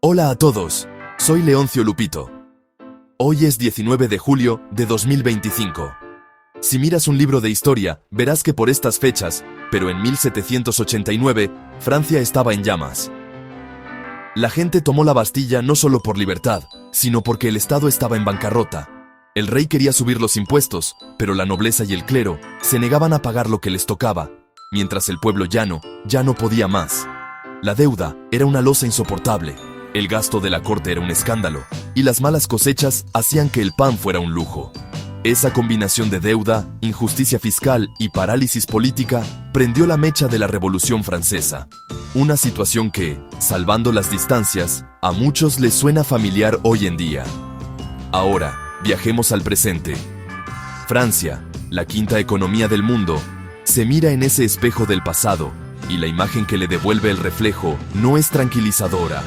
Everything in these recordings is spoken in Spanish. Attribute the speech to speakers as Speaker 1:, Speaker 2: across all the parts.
Speaker 1: Hola a todos, soy Leoncio Lupito. Hoy es 19 de julio de 2025. Si miras un libro de historia, verás que por estas fechas, pero en 1789, Francia estaba en llamas. La gente tomó la Bastilla no solo por libertad, sino porque el Estado estaba en bancarrota. El rey quería subir los impuestos, pero la nobleza y el clero se negaban a pagar lo que les tocaba, mientras el pueblo llano ya no podía más. La deuda era una losa insoportable, el gasto de la corte era un escándalo, y las malas cosechas hacían que el pan fuera un lujo. Esa combinación de deuda, injusticia fiscal y parálisis política prendió la mecha de la Revolución Francesa. Una situación que, salvando las distancias, a muchos les suena familiar hoy en día. Ahora, viajemos al presente. Francia, la quinta economía del mundo, se mira en ese espejo del pasado, y la imagen que le devuelve el reflejo no es tranquilizadora.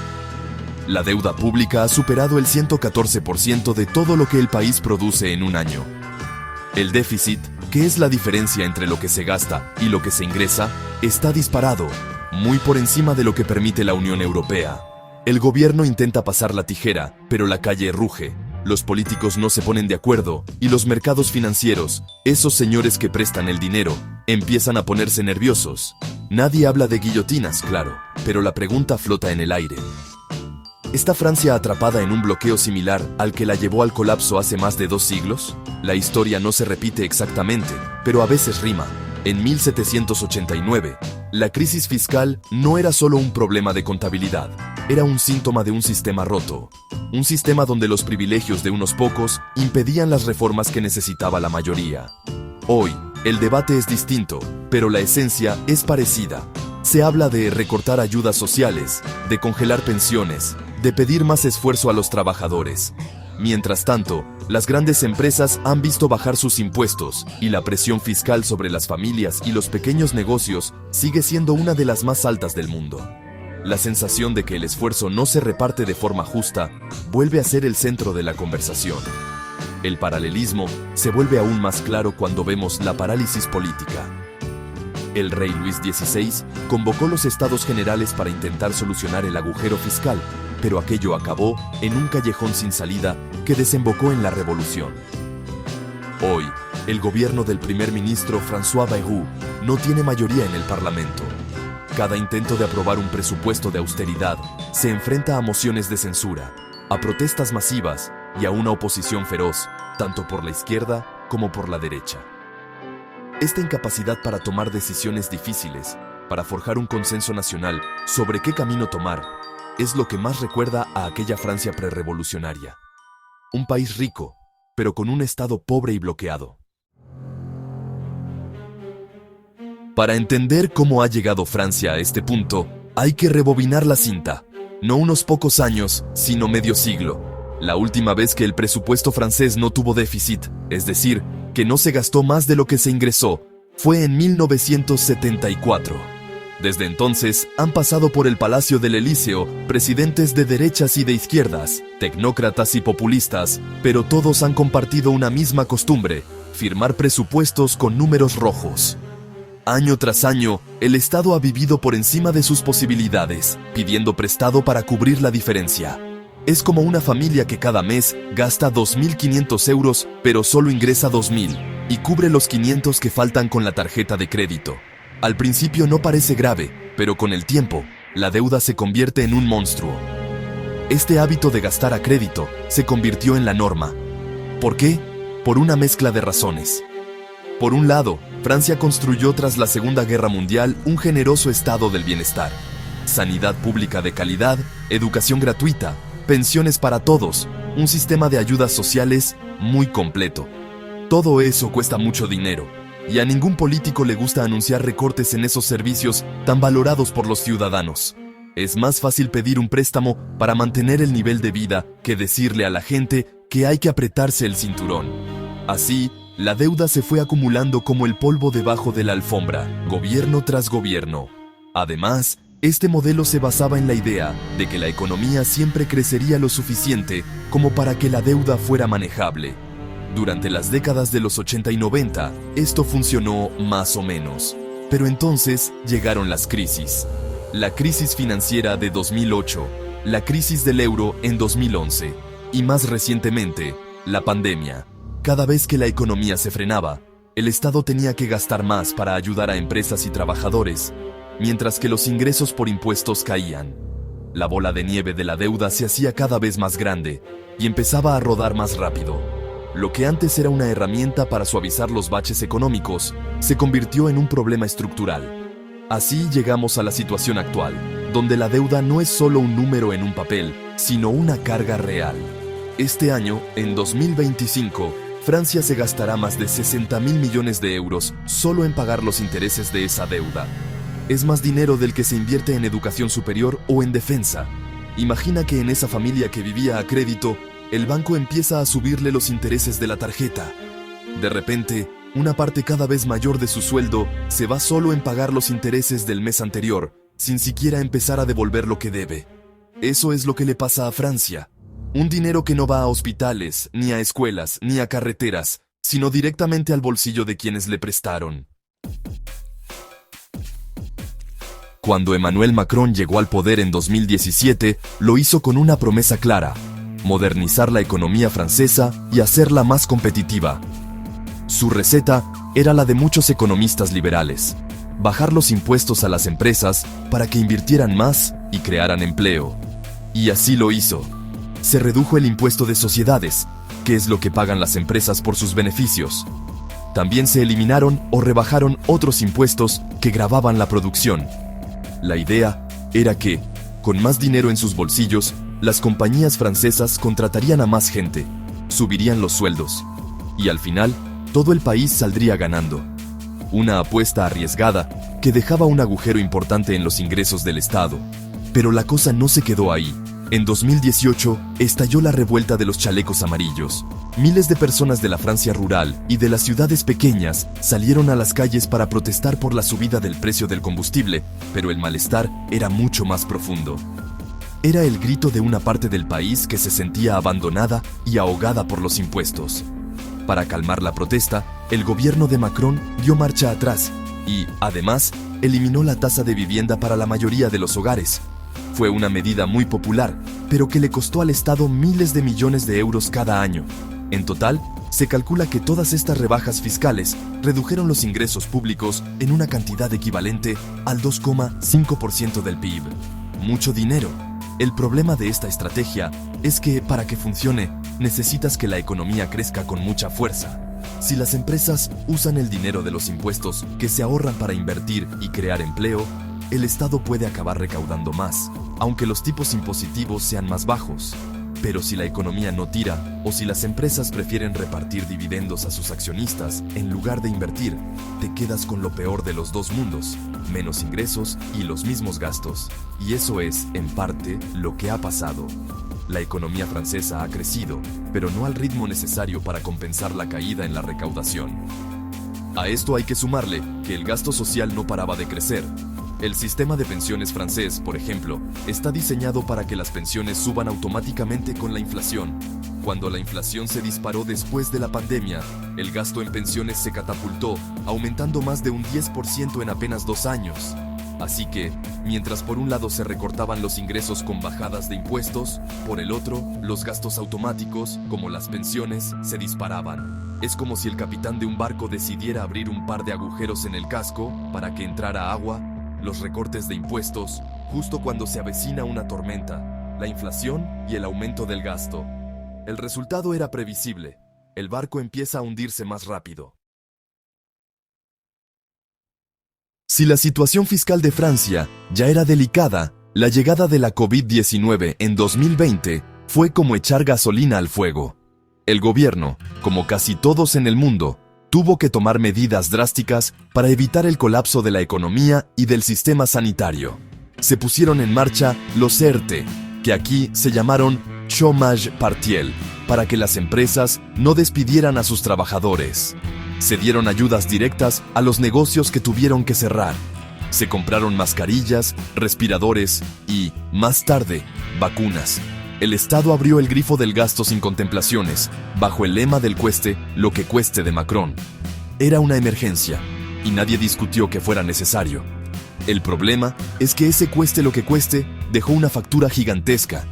Speaker 1: La deuda pública ha superado el 114% de todo lo que el país produce en un año. El déficit, que es la diferencia entre lo que se gasta y lo que se ingresa, está disparado, muy por encima de lo que permite la Unión Europea. El gobierno intenta pasar la tijera, pero la calle ruge. Los políticos no se ponen de acuerdo y los mercados financieros, esos señores que prestan el dinero, empiezan a ponerse nerviosos. Nadie habla de guillotinas, claro, pero la pregunta flota en el aire. ¿Está Francia atrapada en un bloqueo similar al que la llevó al colapso hace más de 2 siglos? La historia no se repite exactamente, pero a veces rima. En 1789, la crisis fiscal no era solo un problema de contabilidad, era un síntoma de un sistema roto. Un sistema donde los privilegios de unos pocos impedían las reformas que necesitaba la mayoría. Hoy, el debate es distinto, pero la esencia es parecida. Se habla de recortar ayudas sociales, de congelar pensiones, de pedir más esfuerzo a los trabajadores. Mientras tanto, las grandes empresas han visto bajar sus impuestos y la presión fiscal sobre las familias y los pequeños negocios sigue siendo una de las más altas del mundo. La sensación de que el esfuerzo no se reparte de forma justa vuelve a ser el centro de la conversación. El paralelismo se vuelve aún más claro cuando vemos la parálisis política. El rey Luis XVI convocó los Estados Generales para intentar solucionar el agujero fiscal, pero aquello acabó en un callejón sin salida que desembocó en la revolución. Hoy, el gobierno del primer ministro François Bayrou no tiene mayoría en el Parlamento. Cada intento de aprobar un presupuesto de austeridad se enfrenta a mociones de censura, a protestas masivas y a una oposición feroz, tanto por la izquierda como por la derecha. Esta incapacidad para tomar decisiones difíciles, para forjar un consenso nacional sobre qué camino tomar, es lo que más recuerda a aquella Francia prerrevolucionaria. Un país rico, pero con un Estado pobre y bloqueado. Para entender cómo ha llegado Francia a este punto, hay que rebobinar la cinta. No unos pocos años, sino medio siglo. La última vez que el presupuesto francés no tuvo déficit, es decir, que no se gastó más de lo que se ingresó, fue en 1974. Desde entonces, han pasado por el Palacio del Elíseo presidentes de derechas y de izquierdas, tecnócratas y populistas, pero todos han compartido una misma costumbre: firmar presupuestos con números rojos. Año tras año, el Estado ha vivido por encima de sus posibilidades, pidiendo prestado para cubrir la diferencia. Es como una familia que cada mes gasta 2.500 euros, pero solo ingresa 2.000, y cubre los 500 que faltan con la tarjeta de crédito. Al principio no parece grave, pero con el tiempo, la deuda se convierte en un monstruo. Este hábito de gastar a crédito se convirtió en la norma. ¿Por qué? Por una mezcla de razones. Por un lado, Francia construyó tras la Segunda Guerra Mundial un generoso estado del bienestar. Sanidad pública de calidad, educación gratuita, pensiones para todos, un sistema de ayudas sociales muy completo. Todo eso cuesta mucho dinero, y a ningún político le gusta anunciar recortes en esos servicios tan valorados por los ciudadanos. Es más fácil pedir un préstamo para mantener el nivel de vida que decirle a la gente que hay que apretarse el cinturón. Así, la deuda se fue acumulando como el polvo debajo de la alfombra, gobierno tras gobierno. Además, este modelo se basaba en la idea de que la economía siempre crecería lo suficiente como para que la deuda fuera manejable. Durante las décadas de los 80 y 90, esto funcionó más o menos. Pero entonces llegaron las crisis. La crisis financiera de 2008, la crisis del euro en 2011 y más recientemente, la pandemia. Cada vez que la economía se frenaba, el Estado tenía que gastar más para ayudar a empresas y trabajadores, mientras que los ingresos por impuestos caían. La bola de nieve de la deuda se hacía cada vez más grande y empezaba a rodar más rápido. Lo que antes era una herramienta para suavizar los baches económicos, se convirtió en un problema estructural. Así llegamos a la situación actual, donde la deuda no es solo un número en un papel, sino una carga real. Este año, en 2025, Francia se gastará más de 60.000 millones de euros solo en pagar los intereses de esa deuda. Es más dinero del que se invierte en educación superior o en defensa. Imagina que en esa familia que vivía a crédito, el banco empieza a subirle los intereses de la tarjeta. De repente, una parte cada vez mayor de su sueldo se va solo en pagar los intereses del mes anterior, sin siquiera empezar a devolver lo que debe. Eso es lo que le pasa a Francia. Un dinero que no va a hospitales, ni a escuelas, ni a carreteras, sino directamente al bolsillo de quienes le prestaron. Cuando Emmanuel Macron llegó al poder en 2017, lo hizo con una promesa clara: modernizar la economía francesa y hacerla más competitiva. Su receta era la de muchos economistas liberales: bajar los impuestos a las empresas para que invirtieran más y crearan empleo. Y así lo hizo. Se redujo el impuesto de sociedades, que es lo que pagan las empresas por sus beneficios. También se eliminaron o rebajaron otros impuestos que gravaban la producción. La idea era que, con más dinero en sus bolsillos, las compañías francesas contratarían a más gente, subirían los sueldos, y al final, todo el país saldría ganando. Una apuesta arriesgada que dejaba un agujero importante en los ingresos del Estado. Pero la cosa no se quedó ahí. En 2018 estalló la revuelta de los chalecos amarillos. Miles de personas de la Francia rural y de las ciudades pequeñas salieron a las calles para protestar por la subida del precio del combustible, pero el malestar era mucho más profundo. Era el grito de una parte del país que se sentía abandonada y ahogada por los impuestos. Para calmar la protesta, el gobierno de Macron dio marcha atrás y, además, eliminó la tasa de vivienda para la mayoría de los hogares. Fue una medida muy popular, pero que le costó al Estado miles de millones de euros cada año. En total, se calcula que todas estas rebajas fiscales redujeron los ingresos públicos en una cantidad equivalente al 2,5% del PIB. Mucho dinero. El problema de esta estrategia es que, para que funcione, necesitas que la economía crezca con mucha fuerza. Si las empresas usan el dinero de los impuestos que se ahorran para invertir y crear empleo, el Estado puede acabar recaudando más, aunque los tipos impositivos sean más bajos. Pero si la economía no tira, o si las empresas prefieren repartir dividendos a sus accionistas en lugar de invertir, te quedas con lo peor de los dos mundos: menos ingresos y los mismos gastos. Y eso es, en parte, lo que ha pasado. La economía francesa ha crecido, pero no al ritmo necesario para compensar la caída en la recaudación. A esto hay que sumarle que el gasto social no paraba de crecer. El sistema de pensiones francés, por ejemplo, está diseñado para que las pensiones suban automáticamente con la inflación. Cuando la inflación se disparó después de la pandemia, el gasto en pensiones se catapultó, aumentando más de un 10% en apenas 2 años. Así que, mientras por un lado se recortaban los ingresos con bajadas de impuestos, por el otro, los gastos automáticos, como las pensiones, se disparaban. Es como si el capitán de un barco decidiera abrir un par de agujeros en el casco para que entrara agua. Los recortes de impuestos, justo cuando se avecina una tormenta, la inflación y el aumento del gasto. El resultado era previsible: el barco empieza a hundirse más rápido. Si la situación fiscal de Francia ya era delicada, la llegada de la COVID-19 en 2020 fue como echar gasolina al fuego. El gobierno, como casi todos en el mundo, tuvo que tomar medidas drásticas para evitar el colapso de la economía y del sistema sanitario. Se pusieron en marcha los ERTE, que aquí se llamaron chômage partiel, para que las empresas no despidieran a sus trabajadores. Se dieron ayudas directas a los negocios que tuvieron que cerrar. Se compraron mascarillas, respiradores y, más tarde, vacunas. El Estado abrió el grifo del gasto sin contemplaciones, bajo el lema del cueste lo que cueste de Macron. Era una emergencia, y nadie discutió que fuera necesario. El problema es que ese cueste lo que cueste dejó una factura gigantesca.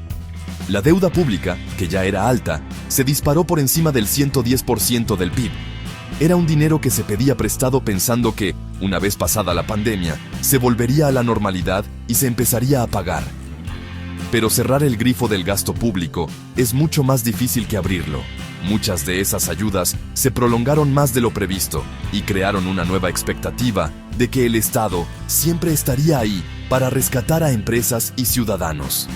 Speaker 1: La deuda pública, que ya era alta, se disparó por encima del 110% del PIB. Era un dinero que se pedía prestado pensando que, una vez pasada la pandemia, se volvería a la normalidad y se empezaría a pagar. Pero cerrar el grifo del gasto público es mucho más difícil que abrirlo. Muchas de esas ayudas se prolongaron más de lo previsto y crearon una nueva expectativa de que el Estado siempre estaría ahí para rescatar a empresas y ciudadanos.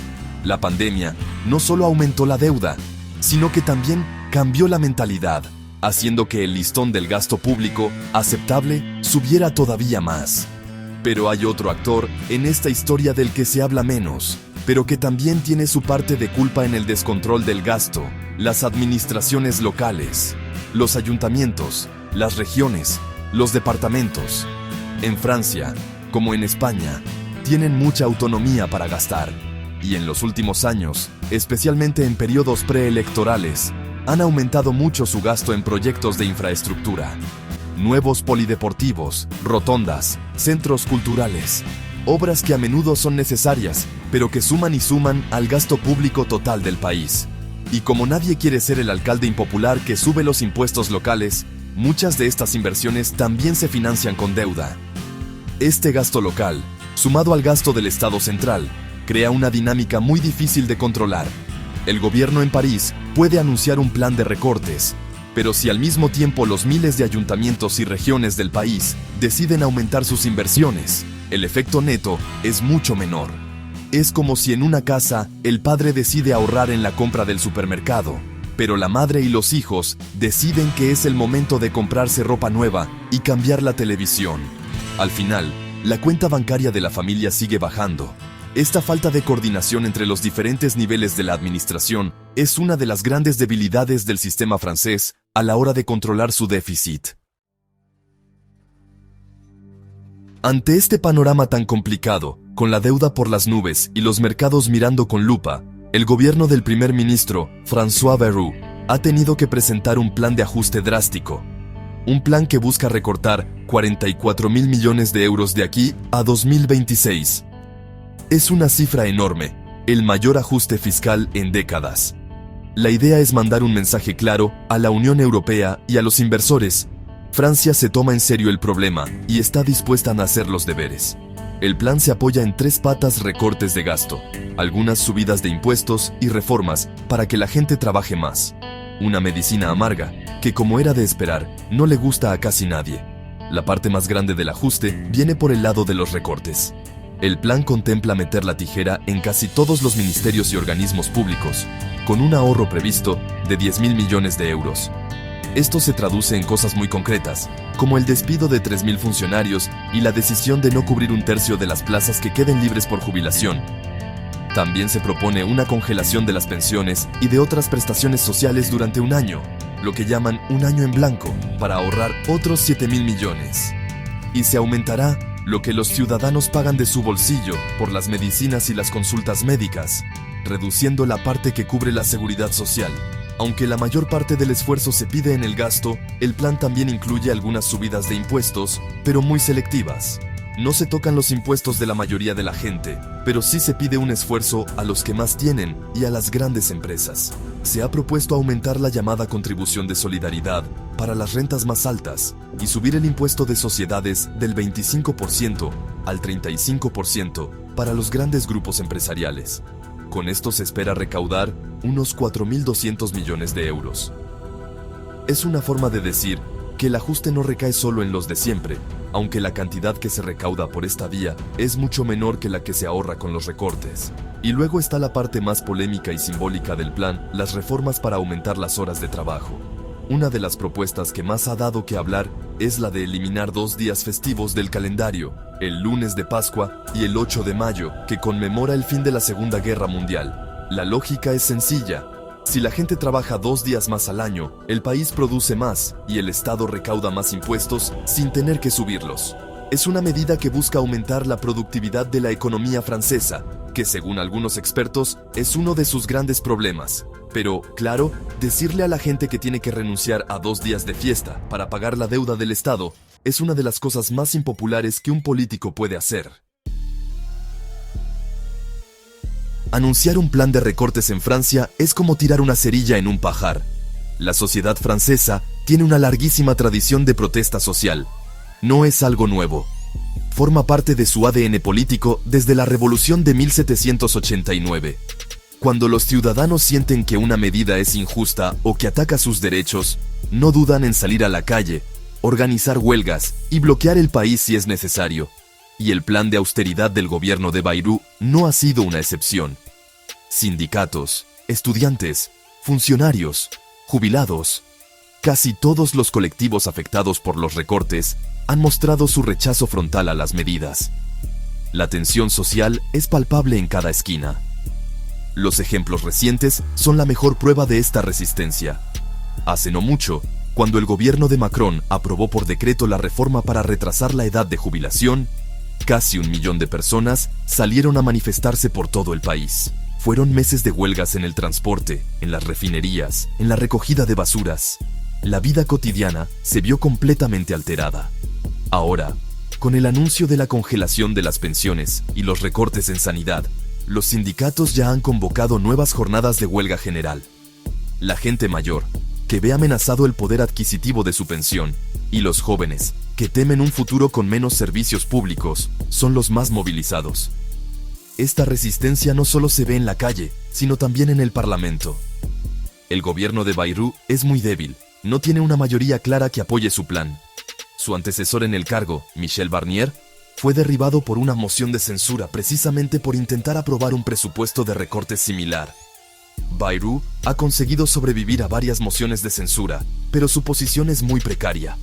Speaker 1: La pandemia no solo aumentó la deuda, sino que también cambió la mentalidad, haciendo que el listón del gasto público aceptable subiera todavía más. Pero hay otro actor en esta historia del que se habla menos, pero que también tiene su parte de culpa en el descontrol del gasto: las administraciones locales, los ayuntamientos, las regiones, los departamentos. En Francia, como en España, tienen mucha autonomía para gastar, y en los últimos años, especialmente en periodos preelectorales, han aumentado mucho su gasto en proyectos de infraestructura. Nuevos polideportivos, rotondas, centros culturales, obras que a menudo son necesarias, pero que suman y suman al gasto público total del país. Y como nadie quiere ser el alcalde impopular que sube los impuestos locales, muchas de estas inversiones también se financian con deuda. Este gasto local, sumado al gasto del Estado central, crea una dinámica muy difícil de controlar. El gobierno en París puede anunciar un plan de recortes, pero si al mismo tiempo los miles de ayuntamientos y regiones del país deciden aumentar sus inversiones, el efecto neto es mucho menor. Es como si en una casa el padre decide ahorrar en la compra del supermercado, pero la madre y los hijos deciden que es el momento de comprarse ropa nueva y cambiar la televisión. Al final, la cuenta bancaria de la familia sigue bajando. Esta falta de coordinación entre los diferentes niveles de la administración es una de las grandes debilidades del sistema francés a la hora de controlar su déficit. Ante este panorama tan complicado, con la deuda por las nubes y los mercados mirando con lupa, el gobierno del primer ministro, François Bayrou, ha tenido que presentar un plan de ajuste drástico. Un plan que busca recortar 44.000 millones de euros de aquí a 2026. Es una cifra enorme, el mayor ajuste fiscal en décadas. La idea es mandar un mensaje claro a la Unión Europea y a los inversores. Francia se toma en serio el problema y está dispuesta a hacer los deberes. El plan se apoya en 3 patas: recortes de gasto, algunas subidas de impuestos y reformas para que la gente trabaje más. Una medicina amarga, que como era de esperar, no le gusta a casi nadie. La parte más grande del ajuste viene por el lado de los recortes. El plan contempla meter la tijera en casi todos los ministerios y organismos públicos, con un ahorro previsto de 10.000 millones de euros. Esto se traduce en cosas muy concretas, como el despido de 3.000 funcionarios y la decisión de no cubrir un tercio de las plazas que queden libres por jubilación. También se propone una congelación de las pensiones y de otras prestaciones sociales durante un año, lo que llaman un año en blanco, para ahorrar otros 7.000 millones. Y se aumentará lo que los ciudadanos pagan de su bolsillo por las medicinas y las consultas médicas, reduciendo la parte que cubre la seguridad social. Aunque la mayor parte del esfuerzo se pide en el gasto, el plan también incluye algunas subidas de impuestos, pero muy selectivas. No se tocan los impuestos de la mayoría de la gente, pero sí se pide un esfuerzo a los que más tienen y a las grandes empresas. Se ha propuesto aumentar la llamada contribución de solidaridad para las rentas más altas y subir el impuesto de sociedades del 25% al 35% para los grandes grupos empresariales. Con esto se espera recaudar unos 4.200 millones de euros. Es una forma de decir que el ajuste no recae solo en los de siempre, aunque la cantidad que se recauda por esta vía es mucho menor que la que se ahorra con los recortes. Y luego está la parte más polémica y simbólica del plan: las reformas para aumentar las horas de trabajo. Una de las propuestas que más ha dado que hablar es la de eliminar 2 días festivos del calendario, el lunes de Pascua y el 8 de mayo, que conmemora el fin de la Segunda Guerra Mundial. La lógica es sencilla. Si la gente trabaja 2 días más al año, el país produce más y el Estado recauda más impuestos sin tener que subirlos. Es una medida que busca aumentar la productividad de la economía francesa, que según algunos expertos es uno de sus grandes problemas. Pero, claro, decirle a la gente que tiene que renunciar a 2 días de fiesta para pagar la deuda del Estado es una de las cosas más impopulares que un político puede hacer. Anunciar un plan de recortes en Francia es como tirar una cerilla en un pajar. La sociedad francesa tiene una larguísima tradición de protesta social. No es algo nuevo. Forma parte de su ADN político desde la Revolución de 1789. Cuando los ciudadanos sienten que una medida es injusta o que ataca sus derechos, no dudan en salir a la calle, organizar huelgas y bloquear el país si es necesario. Y el plan de austeridad del gobierno de Bayrou no ha sido una excepción. Sindicatos, estudiantes, funcionarios, jubilados, casi todos los colectivos afectados por los recortes han mostrado su rechazo frontal a las medidas. La tensión social es palpable en cada esquina. Los ejemplos recientes son la mejor prueba de esta resistencia. Hace no mucho, cuando el gobierno de Macron aprobó por decreto la reforma para retrasar la edad de jubilación, casi 1 millón de personas salieron a manifestarse por todo el país. Fueron meses de huelgas en el transporte, en las refinerías, en la recogida de basuras. La vida cotidiana se vio completamente alterada. Ahora, con el anuncio de la congelación de las pensiones y los recortes en sanidad, los sindicatos ya han convocado nuevas jornadas de huelga general. La gente mayor, que ve amenazado el poder adquisitivo de su pensión, y los jóvenes, que temen un futuro con menos servicios públicos, son los más movilizados. Esta resistencia no solo se ve en la calle, sino también en el Parlamento. El gobierno de Bayrou es muy débil, no tiene una mayoría clara que apoye su plan. Su antecesor en el cargo, Michel Barnier, fue derribado por una moción de censura precisamente por intentar aprobar un presupuesto de recortes similar. Bayrou ha conseguido sobrevivir a varias mociones de censura, pero su posición es muy precaria.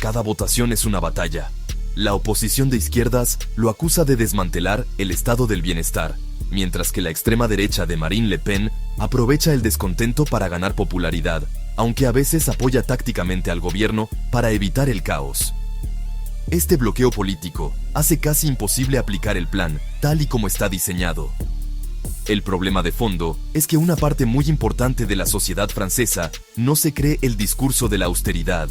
Speaker 1: Cada votación es una batalla. La oposición de izquierdas lo acusa de desmantelar el estado del bienestar, mientras que la extrema derecha de Marine Le Pen aprovecha el descontento para ganar popularidad, aunque a veces apoya tácticamente al gobierno para evitar el caos. Este bloqueo político hace casi imposible aplicar el plan tal y como está diseñado. El problema de fondo es que una parte muy importante de la sociedad francesa no se cree el discurso de la austeridad.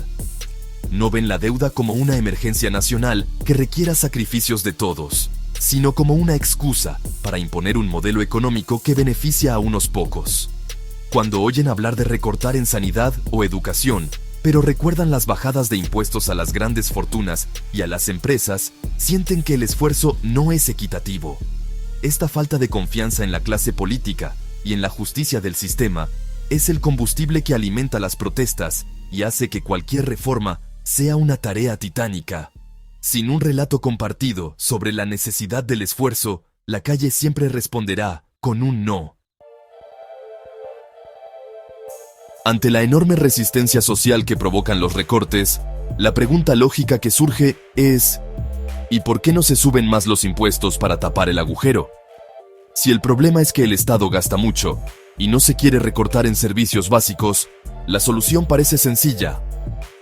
Speaker 1: No ven la deuda como una emergencia nacional que requiera sacrificios de todos, sino como una excusa para imponer un modelo económico que beneficia a unos pocos. Cuando oyen hablar de recortar en sanidad o educación, pero recuerdan las bajadas de impuestos a las grandes fortunas y a las empresas, sienten que el esfuerzo no es equitativo. Esta falta de confianza en la clase política y en la justicia del sistema es el combustible que alimenta las protestas y hace que cualquier reforma sea una tarea titánica. Sin un relato compartido sobre la necesidad del esfuerzo, la calle siempre responderá con un no. Ante la enorme resistencia social que provocan los recortes, la pregunta lógica que surge es: ¿y por qué no se suben más los impuestos para tapar el agujero? Si el problema es que el Estado gasta mucho y no se quiere recortar en servicios básicos, la solución parece sencilla: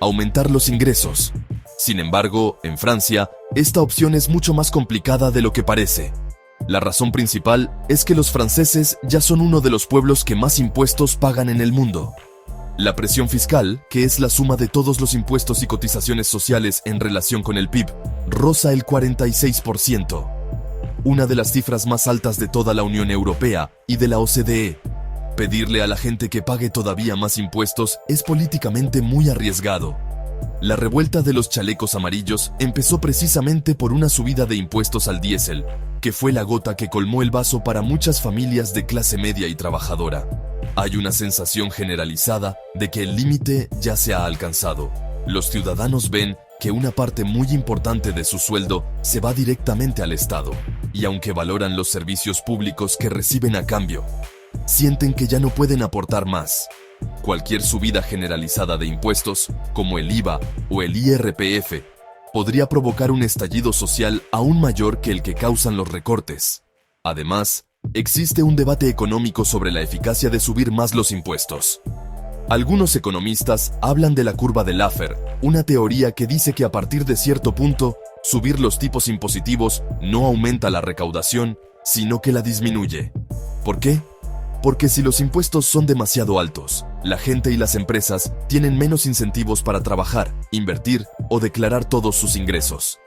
Speaker 1: aumentar los ingresos. Sin embargo, en Francia, esta opción es mucho más complicada de lo que parece. La razón principal es que los franceses ya son uno de los pueblos que más impuestos pagan en el mundo. La presión fiscal, que es la suma de todos los impuestos y cotizaciones sociales en relación con el PIB, roza el 46%, una de las cifras más altas de toda la Unión Europea y de la OCDE. Pedirle a la gente que pague todavía más impuestos es políticamente muy arriesgado. La revuelta de los chalecos amarillos empezó precisamente por una subida de impuestos al diésel, que fue la gota que colmó el vaso para muchas familias de clase media y trabajadora. Hay una sensación generalizada de que el límite ya se ha alcanzado. Los ciudadanos ven que una parte muy importante de su sueldo se va directamente al Estado, y aunque valoran los servicios públicos que reciben a cambio, sienten que ya no pueden aportar más. Cualquier subida generalizada de impuestos, como el IVA o el IRPF, podría provocar un estallido social aún mayor que el que causan los recortes. Además, existe un debate económico sobre la eficacia de subir más los impuestos. Algunos economistas hablan de la curva de Laffer, una teoría que dice que a partir de cierto punto, subir los tipos impositivos no aumenta la recaudación, sino que la disminuye. ¿Por qué? Porque si los impuestos son demasiado altos, La gente y las empresas tienen menos incentivos para trabajar, invertir o declarar todos sus ingresos.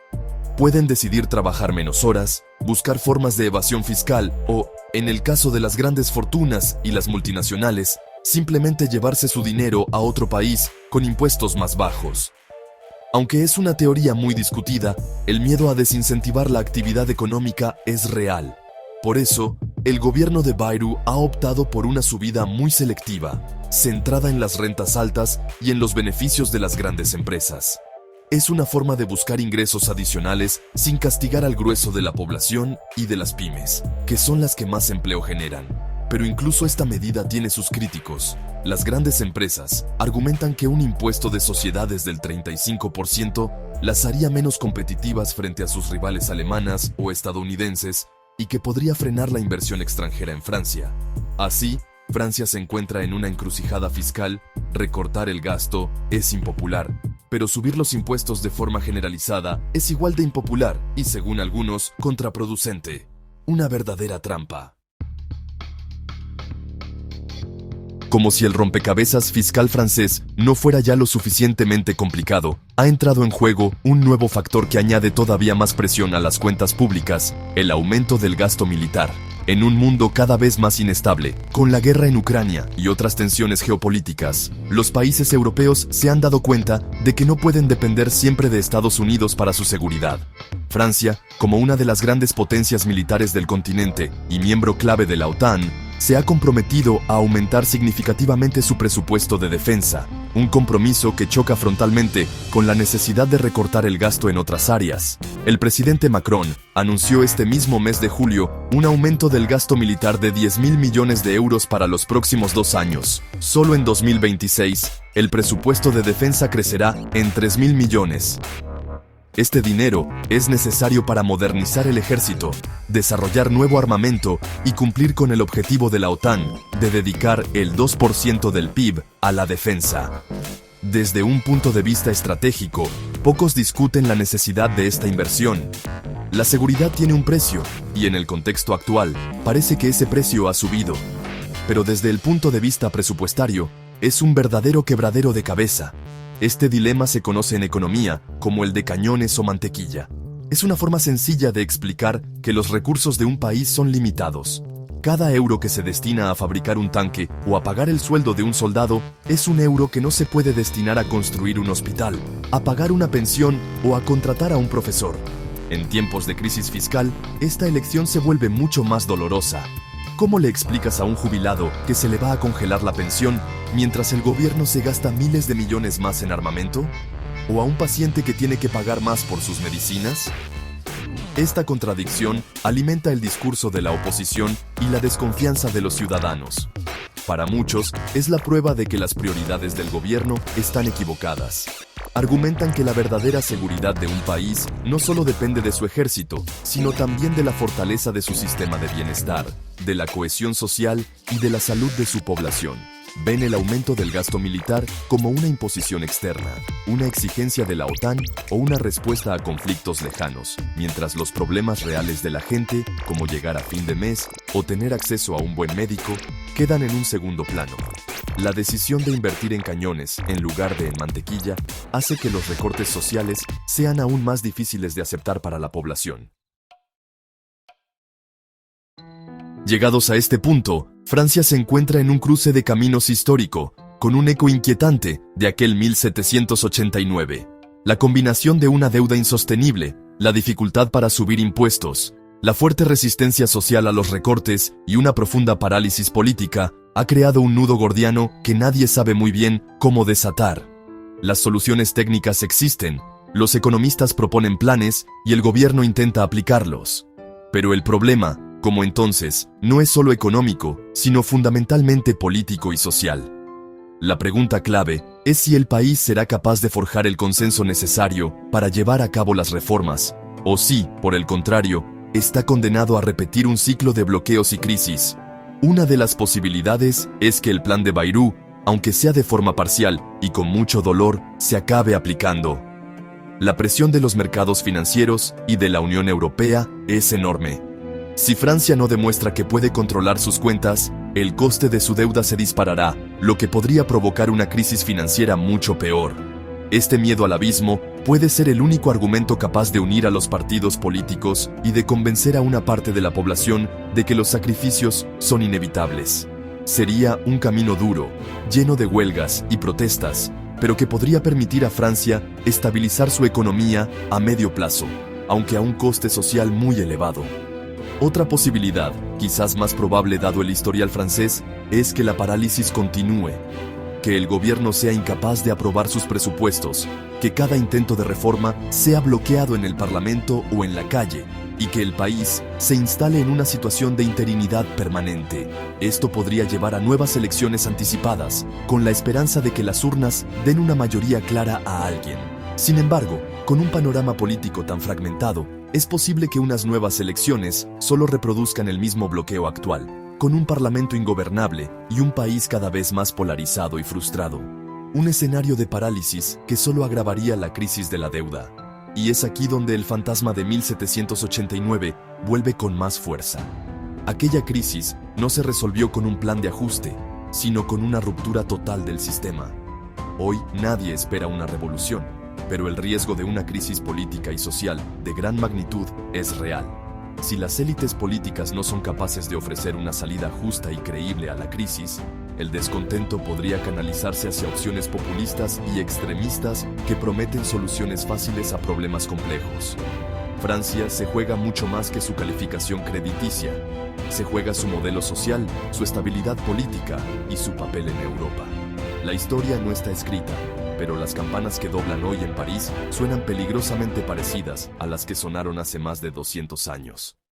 Speaker 1: Pueden decidir trabajar menos horas, buscar formas de evasión fiscal o, en el caso de las grandes fortunas y las multinacionales, simplemente llevarse su dinero a otro país con impuestos más bajos. Aunque es una teoría muy discutida, el miedo a desincentivar la actividad económica es real. Por eso, el gobierno de Bayrou ha optado por una subida muy selectiva, centrada en las rentas altas y en los beneficios de las grandes empresas. Es una forma de buscar ingresos adicionales sin castigar al grueso de la población y de las pymes, que son las que más empleo generan. Pero incluso esta medida tiene sus críticos. Las grandes empresas argumentan que un impuesto de sociedades del 35% las haría menos competitivas frente a sus rivales alemanas o estadounidenses y que podría frenar la inversión extranjera en Francia. Así, Francia se encuentra en una encrucijada fiscal. Recortar el gasto es impopular, pero subir los impuestos de forma generalizada es igual de impopular y, según algunos, contraproducente. Una verdadera trampa. Como si el rompecabezas fiscal francés no fuera ya lo suficientemente complicado, ha entrado en juego un nuevo factor que añade todavía más presión a las cuentas públicas: el aumento del gasto militar. En un mundo cada vez más inestable, con la guerra en Ucrania y otras tensiones geopolíticas, los países europeos se han dado cuenta de que no pueden depender siempre de Estados Unidos para su seguridad. Francia, como una de las grandes potencias militares del continente y miembro clave de la OTAN, se ha comprometido a aumentar significativamente su presupuesto de defensa, un compromiso que choca frontalmente con la necesidad de recortar el gasto en otras áreas. El presidente Macron anunció este mismo mes de julio un aumento del gasto militar de 10.000 millones de euros para los próximos 2 años. Solo en 2026, el presupuesto de defensa crecerá en 3.000 millones. Este dinero es necesario para modernizar el ejército, desarrollar nuevo armamento y cumplir con el objetivo de la OTAN de dedicar el 2% del PIB a la defensa. Desde un punto de vista estratégico, pocos discuten la necesidad de esta inversión. La seguridad tiene un precio, y en el contexto actual, parece que ese precio ha subido. Pero desde el punto de vista presupuestario, es un verdadero quebradero de cabeza. Este dilema se conoce en economía como el de cañones o mantequilla. Es una forma sencilla de explicar que los recursos de un país son limitados. Cada euro que se destina a fabricar un tanque o a pagar el sueldo de un soldado es un euro que no se puede destinar a construir un hospital, a pagar una pensión o a contratar a un profesor. En tiempos de crisis fiscal, esta elección se vuelve mucho más dolorosa. ¿Cómo le explicas a un jubilado que se le va a congelar la pensión mientras el gobierno se gasta miles de millones más en armamento? ¿O a un paciente que tiene que pagar más por sus medicinas? Esta contradicción alimenta el discurso de la oposición y la desconfianza de los ciudadanos. Para muchos, es la prueba de que las prioridades del gobierno están equivocadas. Argumentan que la verdadera seguridad de un país no solo depende de su ejército, sino también de la fortaleza de su sistema de bienestar, de la cohesión social y de la salud de su población. Ven el aumento del gasto militar como una imposición externa, una exigencia de la OTAN o una respuesta a conflictos lejanos, mientras los problemas reales de la gente, como llegar a fin de mes o tener acceso a un buen médico, quedan en un segundo plano. La decisión de invertir en cañones en lugar de en mantequilla hace que los recortes sociales sean aún más difíciles de aceptar para la población. Llegados a este punto, Francia se encuentra en un cruce de caminos histórico, con un eco inquietante de aquel 1789. La combinación de una deuda insostenible, la dificultad para subir impuestos, la fuerte resistencia social a los recortes y una profunda parálisis política ha creado un nudo gordiano que nadie sabe muy bien cómo desatar. Las soluciones técnicas existen, los economistas proponen planes y el gobierno intenta aplicarlos. Pero el problema, como entonces, no es solo económico, sino fundamentalmente político y social. La pregunta clave es si el país será capaz de forjar el consenso necesario para llevar a cabo las reformas, o si, por el contrario, está condenado a repetir un ciclo de bloqueos y crisis. Una de las posibilidades es que el plan de Bayrou, aunque sea de forma parcial y con mucho dolor, se acabe aplicando. La presión de los mercados financieros y de la Unión Europea es enorme. Si Francia no demuestra que puede controlar sus cuentas, el coste de su deuda se disparará, lo que podría provocar una crisis financiera mucho peor. Este miedo al abismo puede ser el único argumento capaz de unir a los partidos políticos y de convencer a una parte de la población de que los sacrificios son inevitables. Sería un camino duro, lleno de huelgas y protestas, pero que podría permitir a Francia estabilizar su economía a medio plazo, aunque a un coste social muy elevado. Otra posibilidad, quizás más probable dado el historial francés, es que la parálisis continúe, que el gobierno sea incapaz de aprobar sus presupuestos, que cada intento de reforma sea bloqueado en el Parlamento o en la calle, y que el país se instale en una situación de interinidad permanente. Esto podría llevar a nuevas elecciones anticipadas, con la esperanza de que las urnas den una mayoría clara a alguien. Sin embargo, con un panorama político tan fragmentado, es posible que unas nuevas elecciones solo reproduzcan el mismo bloqueo actual, con un parlamento ingobernable y un país cada vez más polarizado y frustrado. Un escenario de parálisis que solo agravaría la crisis de la deuda. Y es aquí donde el fantasma de 1789 vuelve con más fuerza. Aquella crisis no se resolvió con un plan de ajuste, sino con una ruptura total del sistema. Hoy nadie espera una revolución, pero el riesgo de una crisis política y social de gran magnitud es real. Si las élites políticas no son capaces de ofrecer una salida justa y creíble a la crisis, el descontento podría canalizarse hacia opciones populistas y extremistas que prometen soluciones fáciles a problemas complejos. Francia se juega mucho más que su calificación crediticia. Se juega su modelo social, su estabilidad política y su papel en Europa. La historia no está escrita, pero las campanas que doblan hoy en París suenan peligrosamente parecidas a las que sonaron hace más de 200 años.